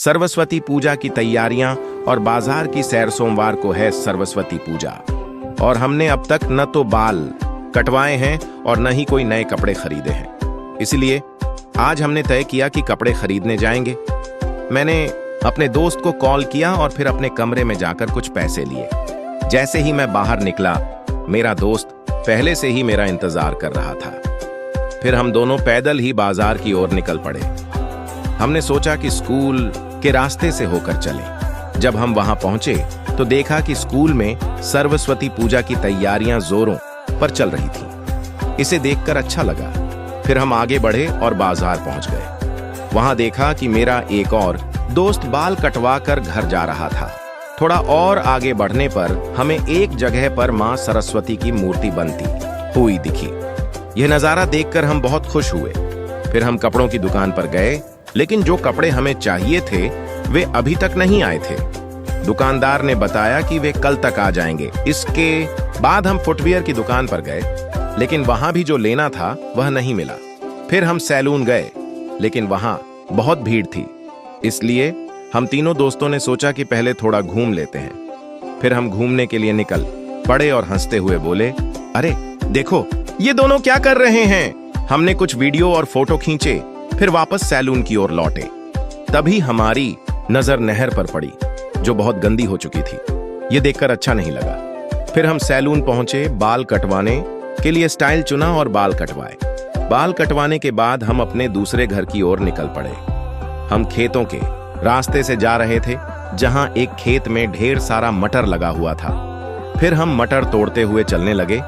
सरस्वती पूजा की तैयारियां और बाजार की सैर। सोमवार को है सरस्वती पूजा और हमने अब तक न तो बाल कटवाए हैं और न ही कोई नए कपड़े खरीदे हैं। इसलिए आज हमने तय किया कि कपड़े खरीदने जाएंगे। मैंने अपने दोस्त को कॉल किया और फिर अपने कमरे में जाकर कुछ पैसे लिए। जैसे ही मैं बाहर निकला, मेरा दोस्त पहले से ही मेरा इंतजार कर रहा था। फिर हम दोनों पैदल ही बाजार की ओर निकल पड़े। हमने सोचा कि स्कूल के रास्ते से होकर चलें। जब हम वहां पहुंचे तो देखा कि स्कूल में सरस्वती पूजा की तैयारियां जोरों पर चल रही थी। इसे देखकर अच्छा लगा। फिर हम आगे बढ़े और बाजार पहुंच गए। वहां देखा कि मेरा एक और दोस्त बाल कटवा कर घर जा रहा था। थोड़ा और आगे बढ़ने पर हमें एक जगह पर मां सरस्वती की मूर्ति बनती हुई दिखी। यह नजारा देखकर हम बहुत खुश हुए। फिर हम कपड़ों की दुकान पर गए, लेकिन जो कपड़े हमें चाहिए थे वे अभी तक नहीं आए थे। दुकानदार ने बताया कि वे कल तक आ जाएंगे। इसके बाद हम फुटवियर की दुकान पर गए, लेकिन वहां भी जो लेना था वह नहीं मिला। फिर हम सैलून गए, लेकिन वहां बहुत भीड़ थी। इसलिए हम तीनों दोस्तों ने सोचा कि पहले थोड़ा घूम लेते हैं। फिर हम घूमने के लिए निकल पड़े और हंसते हुए बोले, अरे देखो ये दोनों क्या कर रहे हैं। हमने कुछ वीडियो और फोटो खींचे, फिर वापस सैलून की ओर लौटे। तभी हमारी नजर नहर पर पड़ी, जो बहुत गंदी हो चुकी थी। ये देखकर अच्छा नहीं लगा। फिर हम सैलून पहुंचे, बाल कटवाने के लिए स्टाइल चुना और बाल कटवाए। बाल कटवाने के बाद हम अपने दूसरे घर की ओर निकल पड़े। हम खेतों के रास्ते से जा रहे थे, जहां एक खेत में ढेर सारा मटर लगा हुआ था। फिर हम मटर तोड़ते हुए चलने लगे,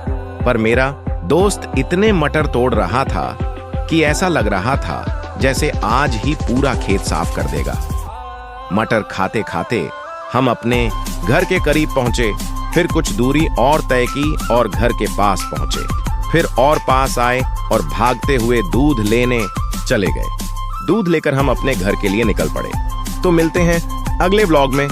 पर मेरा दोस्त इतने मटर तोड़ रहा था कि ऐसा लग रहा था जैसे आज ही पूरा खेत साफ कर देगा। मटर खाते खाते हम अपने घर के करीब पहुंचे। फिर कुछ दूरी और तय की और घर के पास पहुंचे। फिर और पास आए और भागते हुए दूध लेने चले गए। दूध लेकर हम अपने घर के लिए निकल पड़े। तो मिलते हैं अगले व्लॉग में।